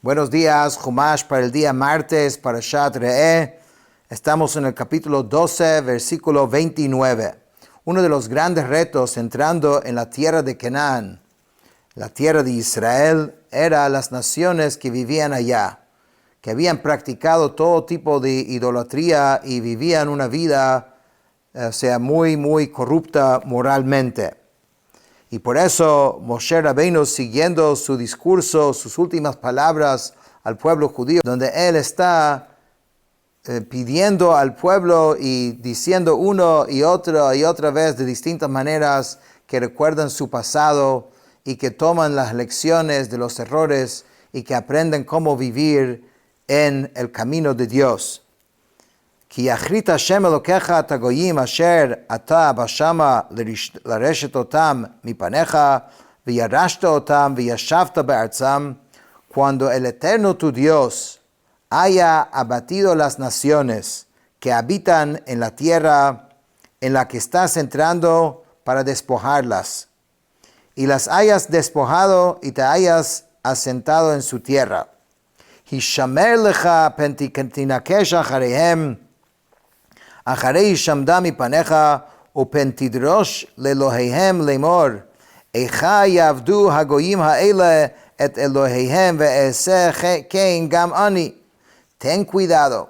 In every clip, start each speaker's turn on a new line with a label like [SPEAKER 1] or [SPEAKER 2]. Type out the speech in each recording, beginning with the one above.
[SPEAKER 1] Buenos días, Chumash para el día martes, Parashat Re'eh. Estamos en el capítulo 12, versículo 29. Uno de los grandes retos entrando en la tierra de Canaán, la tierra de Israel, era las naciones que vivían allá, que habían practicado todo tipo de idolatría y vivían una vida, muy corrupta moralmente. Y por eso Moshe Rabbeinu, siguiendo su discurso, sus últimas palabras al pueblo judío, donde él está pidiendo al pueblo y diciendo uno y otra vez de distintas maneras que recuerdan su pasado y que toman las lecciones de los errores y que aprenden cómo vivir en el camino de Dios. כי יחריט השם אלוקיך את הגויים אשר אתה בשמה לרשת אותם מפניך וירשת אותם וישבת בארצם, cuando el Eterno tu Dios haya abatido las naciones que habitan en la tierra en la que estás entrando para despojarlas, y las hayas despojado y te hayas asentado en su tierra. hishamer lecha pentinakesh achareihem אחרי שמדה מפניך ופן תדרוש לאלוהיהם לאמור איכה יעבדו הגויים האלה את אלוהיהם ואעשה כן גם אני. Ten cuidado,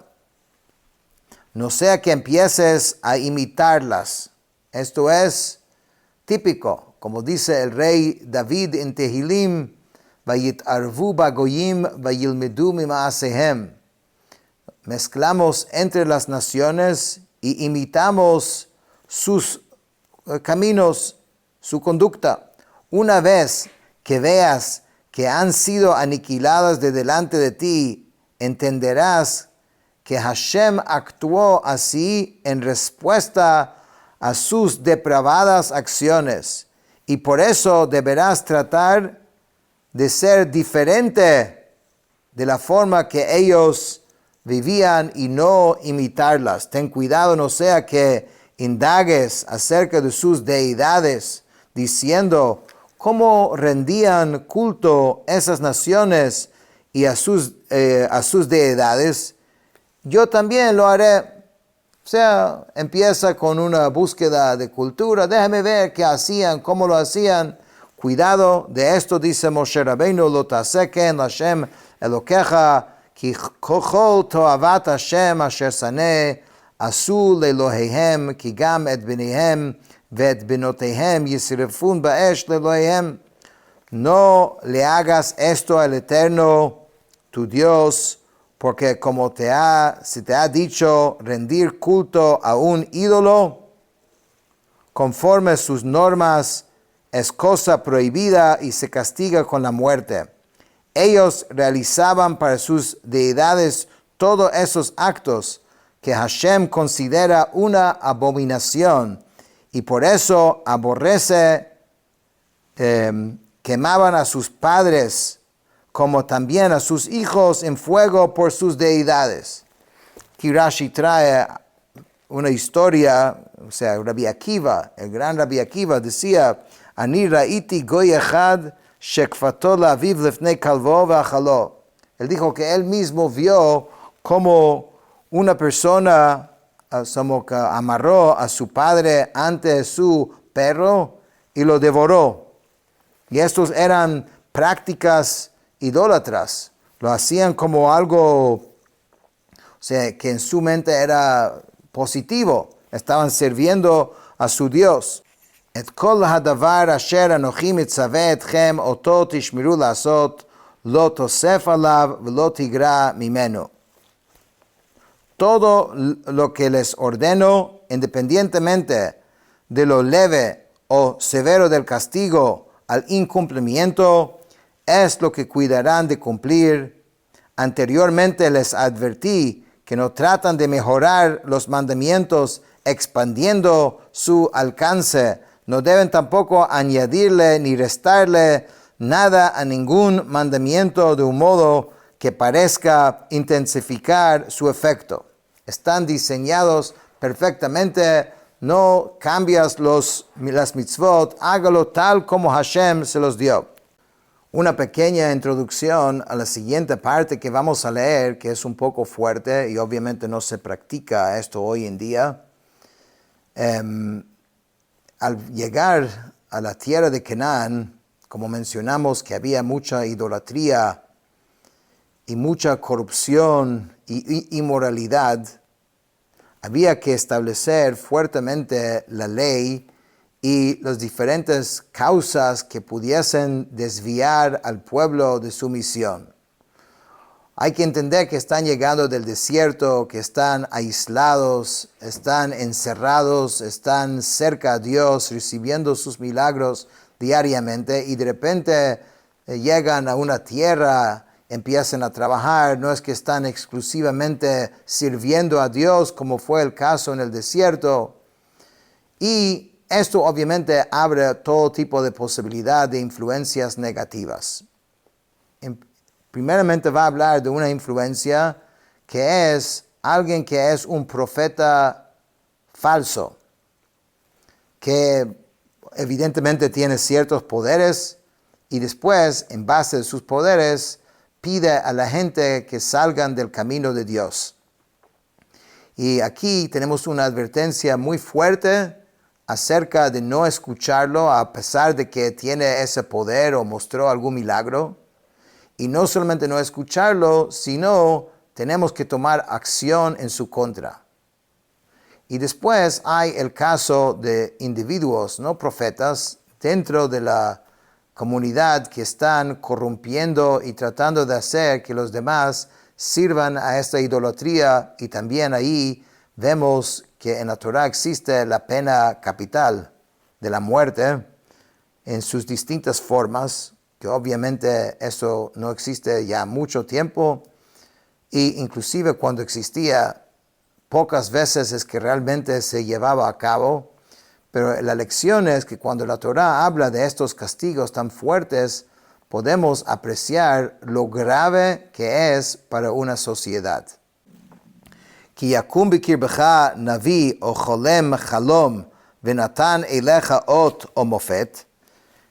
[SPEAKER 1] no sea que empieces a imitarlas. Esto es típico, como dice el rey David en Tehilim, ויתערבו בגויים וילמדו ממעשיהם. Mezclamos entre las naciones y imitamos sus caminos, su conducta. Una vez que veas que han sido aniquiladas de delante de ti, entenderás que Hashem actuó así en respuesta a sus depravadas acciones, y por eso deberás tratar de ser diferente de la forma que ellos vivían y no imitarlas. Ten cuidado, no sea que indagues acerca de sus deidades, diciendo cómo rendían culto esas naciones y a sus deidades. Yo también lo haré. O sea, empieza con una búsqueda de cultura. Déjame ver qué hacían, cómo lo hacían. Cuidado de esto, dice Moshe Rabbeinu, lo taseh ken Hashem Elokecha, כי כל תועבת השם אשר שנא עשו לאלוהיהם, כי גם את בניהם ואת בנותיהם ישרפון באש לאלוהיהם. No le hagas esto al Eterno, tu Dios, porque como se te ha dicho rendir culto a un ídolo, conforme sus normas, es cosa prohibida y se castiga con la muerte. Ellos realizaban para sus deidades todos esos actos que Hashem considera una abominación, y por eso aborrece, quemaban a sus padres como también a sus hijos en fuego por sus deidades. Aquí Rashi trae una historia, Rabbi Akiva, el gran Rabbi Akiva decía, Ani ra'iti goy echad shekfato la'aviv lefnei kalvo ve'achalo. Él dijo que él mismo vio como una persona que amarró a su padre ante su perro y lo devoró. Y estos eran prácticas idólatras. Lo hacían como algo, que en su mente era positivo. Estaban sirviendo a su Dios. את כל הדבר אשר אנוכי מצווה אתכם אותו תשמרו לעשות, לא תוסף עליו ולא תגרע ממנו. Todo lo que les ordeno, independientemente de lo leve o severo del castigo al incumplimiento, es lo que cuidarán de cumplir. Anteriormente les advertí que no tratan de mejorar los mandamientos expandiendo su alcance. No deben tampoco añadirle ni restarle nada a ningún mandamiento de un modo que parezca intensificar su efecto. Están diseñados perfectamente, no cambias las mitzvot, hágalo tal como Hashem se los dio. Una pequeña introducción a la siguiente parte que vamos a leer, que es un poco fuerte y obviamente no se practica esto hoy en día. Al llegar a la tierra de Canaán, como mencionamos que había mucha idolatría y mucha corrupción y inmoralidad, había que establecer fuertemente la ley y las diferentes causas que pudiesen desviar al pueblo de su misión. Hay que entender que están llegando del desierto, que están aislados, están encerrados, están cerca a Dios, recibiendo sus milagros diariamente y de repente llegan a una tierra, empiezan a trabajar. No es que están exclusivamente sirviendo a Dios como fue el caso en el desierto. Y esto obviamente abre todo tipo de posibilidad de influencias negativas. Primeramente va a hablar de una influencia que es alguien que es un profeta falso, que evidentemente tiene ciertos poderes y después, en base a sus poderes, pide a la gente que salgan del camino de Dios. Y aquí tenemos una advertencia muy fuerte acerca de no escucharlo a pesar de que tiene ese poder o mostró algún milagro. Y no solamente no escucharlo, sino tenemos que tomar acción en su contra. Y después hay el caso de individuos, no profetas, dentro de la comunidad que están corrompiendo y tratando de hacer que los demás sirvan a esta idolatría. Y también ahí vemos que en la Torah existe la pena capital de la muerte en sus distintas formas, que obviamente eso no existe ya mucho tiempo, y inclusive cuando existía, pocas veces es que realmente se llevaba a cabo. Pero la lección es que cuando la Torah habla de estos castigos tan fuertes, podemos apreciar lo grave que es para una sociedad. כי יקום בקרבך נביא או חולם חלום ונתן אליך אות או מופת,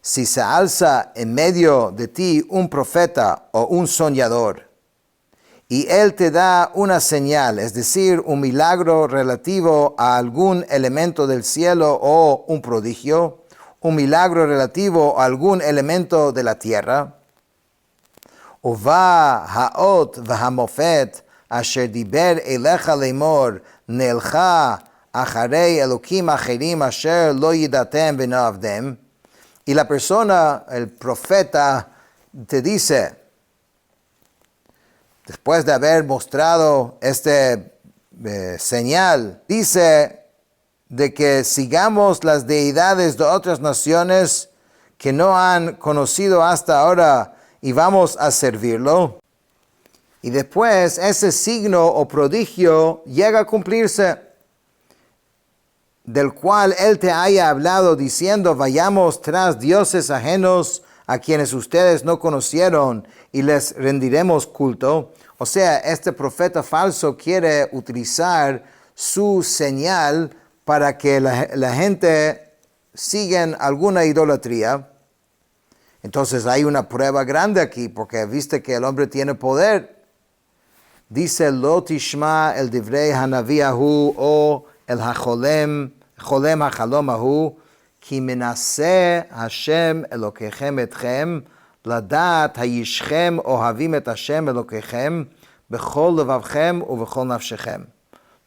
[SPEAKER 1] si se alza en medio de ti un profeta o un soñador, y él te da una señal, es decir, un milagro relativo a algún elemento del cielo o un prodigio, un milagro relativo a algún elemento de la tierra, uva haot v'hamofet asher diber elecha lemor nelcha acharei elokim acherim asher lo yidatem v'na'avdem, y la persona, el profeta, te dice, después de haber mostrado señal, dice de que sigamos las deidades de otras naciones que no han conocido hasta ahora y vamos a servirlo. Y después ese signo o prodigio llega a cumplirse, del cual él te haya hablado diciendo, vayamos tras dioses ajenos a quienes ustedes no conocieron y les rendiremos culto. O sea, este profeta falso quiere utilizar su señal para que la gente siga alguna idolatría. Entonces hay una prueba grande aquí, porque viste que el hombre tiene poder. Dice, lo tishma el divrei hanavi ahu o el hacholem hachalom ahu, כי מנסה השם אלוקיכם אתכם, לדעת הישכם אוהבים את השם אלוקיכם, בכל לבבכם ובכל נפשכם.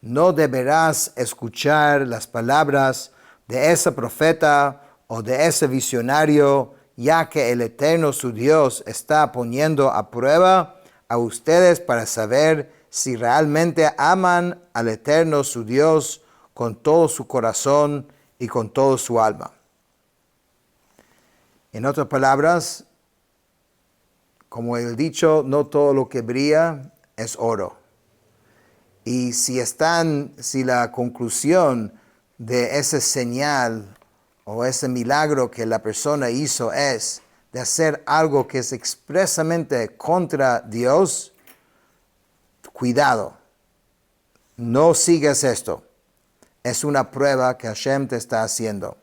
[SPEAKER 1] No deberás escuchar las palabras de ese profeta o de ese visionario, ya que el Eterno su Dios está poniendo a prueba a ustedes para saber si realmente aman al Eterno su Dios con todo su corazón y con toda su alma. En otras palabras, como he dicho, no todo lo que brilla es oro. Y si la conclusión de esa señal o ese milagro que la persona hizo es de hacer algo que es expresamente contra Dios, cuidado, no sigas esto. Es una prueba que Hashem te está haciendo.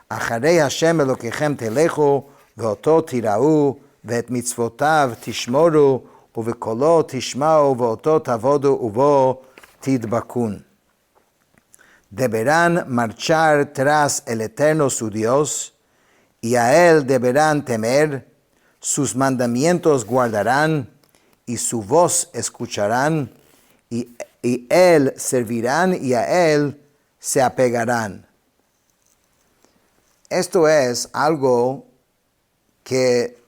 [SPEAKER 1] Acharei Hashem elokechem telechu veoto tirau ואת מצוותיו תשמורו, ובקולו תשמעו, ואותו תעבודו, ובו תדבקון. Deberán marchar tras el Eterno su Dios, y a Él deberán temer, sus mandamientos guardarán, y su voz escucharán, y Él servirán, y a Él se apegarán. Esto es algo que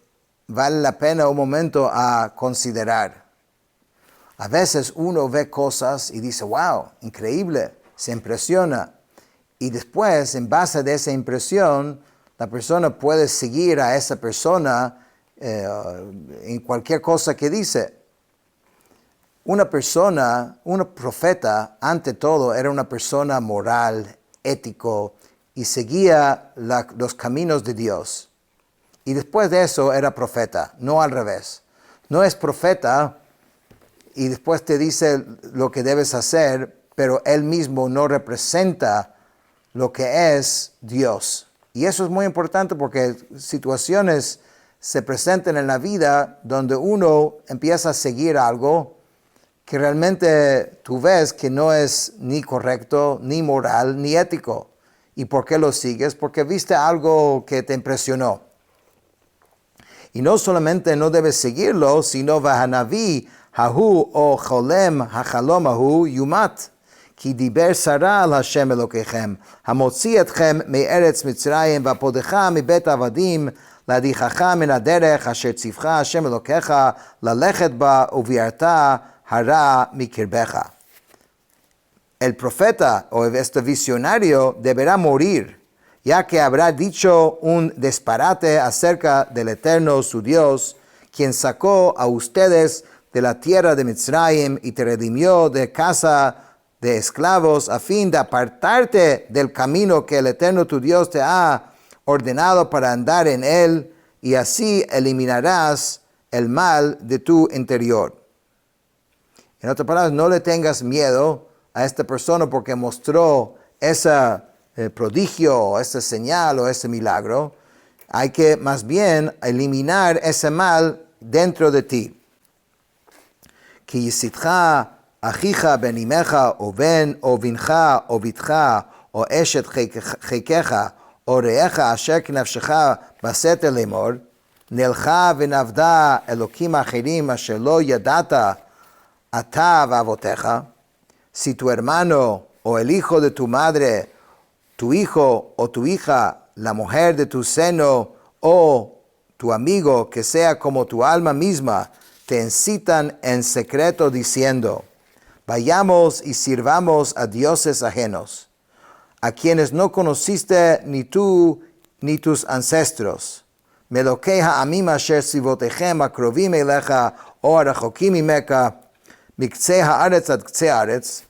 [SPEAKER 1] vale la pena un momento a considerar. A veces uno ve cosas y dice, wow, increíble, se impresiona. Y después, en base de esa impresión, la persona puede seguir a esa persona en cualquier cosa que dice. Una persona, un profeta, ante todo, era una persona moral, ético, y seguía los caminos de Dios. Y después de eso era profeta, no al revés. No es profeta y después te dice lo que debes hacer, pero él mismo no representa lo que es Dios. Y eso es muy importante porque situaciones se presentan en la vida donde uno empieza a seguir algo que realmente tú ves que no es ni correcto, ni moral, ni ético. ¿Y por qué lo sigues? Porque viste algo que te impresionó. Y no solamente no debes seguirlo, sino vahanavi hahu o cholem hachalom hahu yumat. כי דיבר שרה על השם אלוקיכם, המוציא אתכם מארץ מצרים, והפודך מבית עבדים, להדיחך מן הדרך אשר ציווך השם אלוקיך, ללכת בה וביערת הרע מקרבך. El profeta o este visionario deberá morir, ya que habrá dicho un disparate acerca del Eterno su Dios, quien sacó a ustedes de la tierra de Mitzrayim y te redimió de casa de esclavos a fin de apartarte del camino que el Eterno tu Dios te ha ordenado para andar en él, y así eliminarás el mal de tu interior. En otras palabras, no le tengas miedo a esta persona porque mostró ese prodigio, o esa señal, o ese milagro. Hay que más bien eliminar ese mal dentro de ti. כי יסיתך אחיך בן אמך, או בן, או בנך, או בתך, או אשת חיקך, או רעך אשר כנפשך בסתר לאמור, נלכה ונעבדה אלוקים אחרים אשר לא ידעת אתה ואבותיך, si tu hermano o el hijo de tu madre, tu hijo o tu hija, la mujer de tu seno o tu amigo que sea como tu alma misma, te incitan en secreto diciendo, vayamos y sirvamos a dioses ajenos, a quienes no conociste ni tú ni tus ancestros. Melokei ha'amim asher sivotechem akrovim elecha o arachokim mimeka, miktzeh haaretz ad ktzeh haaretz.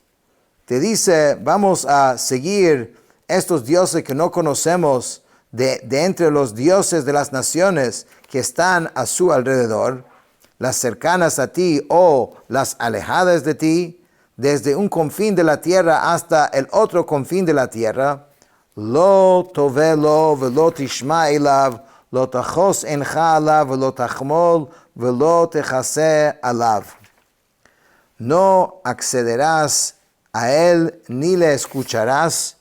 [SPEAKER 1] Te dice, vamos a seguir estos dioses que no conocemos de entre los dioses de las naciones que están a su alrededor, las cercanas a ti o las alejadas de ti, desde un confín de la tierra hasta el otro confín de la tierra. Lo tove lo velo tishma elav, lo tachos encha alav, velo tachmol, velo techase alav. No accederás a él ni le escucharás,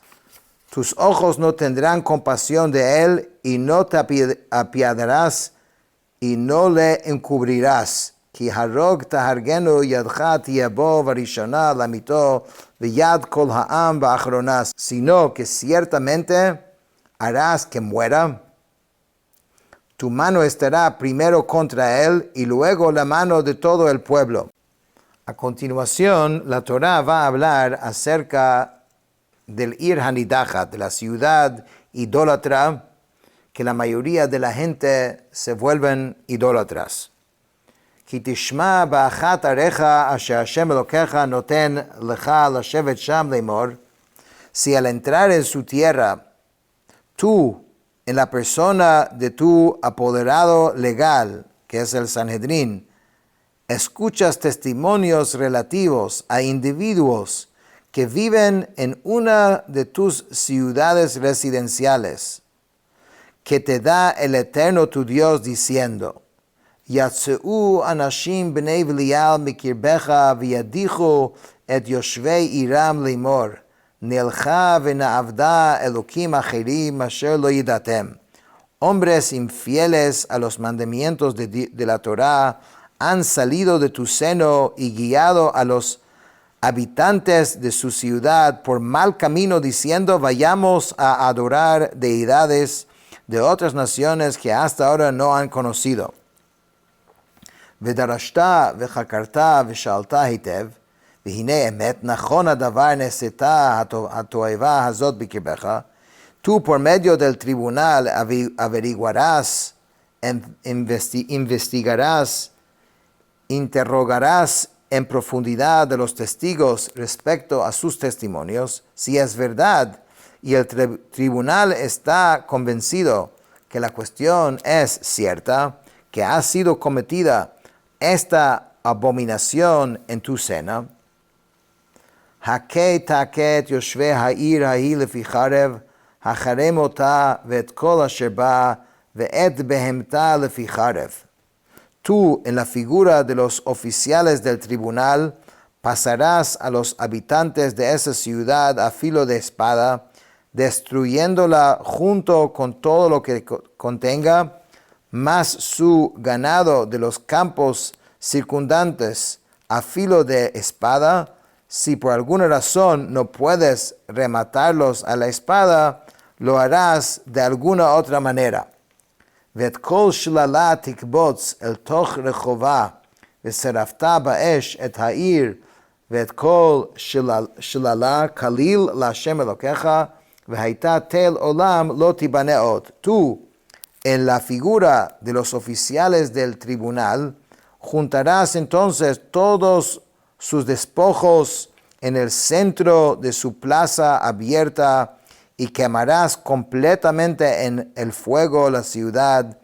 [SPEAKER 1] tus ojos no tendrán compasión de él y no te apiadarás y no le encubrirás. כי הרוג תהרגנו ידך תהיה בו וראשונה למיתו ויד כל העם באחרונה, sino que ciertamente harás que muera. Tu mano estará primero contra él y luego la mano de todo el pueblo. A continuación, la Torá va a hablar acerca del Ir Hanidachat, de la ciudad idólatra, que la mayoría de la gente se vuelven idólatras. כי תשמע באחת עריך אשר השם אלוקיך נותן לך לשבת שם לאמור, si al entrar en su tierra, tú, en la persona de tu apoderado legal, que es el Sanhedrin, escuchas testimonios relativos a individuos que viven en una de tus ciudades residenciales, que te da el Eterno tu Dios diciendo, יצאו אנשים בני בליעל מקרבך וידיחו את יושבי עירם לאמור, נלכה ונעבדה אלוקים אחרים אשר לא ידעתם. Hombres infieles a los mandamientos de la Torah han salido de tu seno y guiado a los habitantes de su ciudad por mal camino, diciendo, vayamos a adorar deidades de otras naciones que hasta ahora no han conocido. ודרשת וחקרת ושאלת היטב, והנה אמת נכון הדבר נעשתה התועבה הזאת בקרבך, tú por medio del tribunal averiguarás, investigarás, interrogarás en profundidad de los testigos respecto a sus testimonios, si es verdad y el tribunal está convencido que la cuestión es cierta, que ha sido cometida esta abominación en tu seno, Hake taket yoshve ha'ir ha'i lefi charev, hacharem ota ve'et kol asher ba, ve'et behemta lefi charev. Tú, en la figura de los oficiales del tribunal, pasarás a los habitantes de esa ciudad a filo de espada, destruyéndola junto con todo lo que contenga, mas su ganado de los campos circundantes a filo de espada. Si por alguna razón no puedes rematarlos a la espada, lo harás de alguna otra manera. ואת כל שללה תקבוץ אל תוך רחובה, ושרפת באש את העיר, ואת כל שללה כליל להשם אלוקיך, והייתה תל עולם לא תיבנה עוד. Tú, en la figura de los oficiales del tribunal, juntarás entonces todos sus despojos en el centro de su plaza abierta, y quemarás completamente en el fuego la ciudad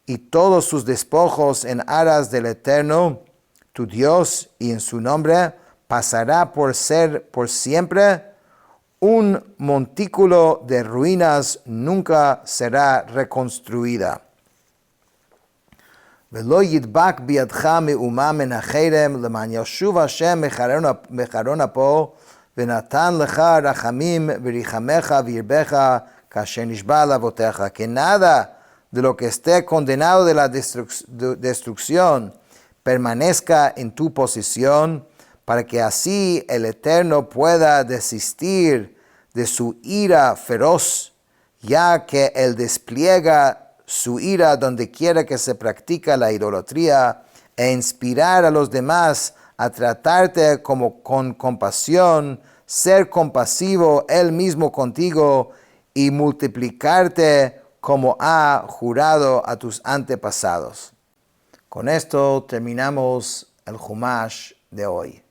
[SPEAKER 1] y todos sus despojos en aras del Eterno, tu Dios, y en su nombre pasará por ser por siempre un montículo de ruinas, nunca será reconstruida. ולא ידבק בידך מאומה מן החרם, למען ישוב השם מחרון אפו, ונתן לך רחמים וריחמך וירבך כאשר נשבע על אבותיך. Que nada de lo que esté condenado de la destrucción permanezca en tu posición, para que así el Eterno pueda desistir de su ira feroz, ya que Él despliega su ira donde quiera que se practica la idolatría, e inspirar a los demás a tratarte como con compasión, ser compasivo Él mismo contigo y multiplicarte como ha jurado a tus antepasados. Con esto terminamos el Humash de hoy.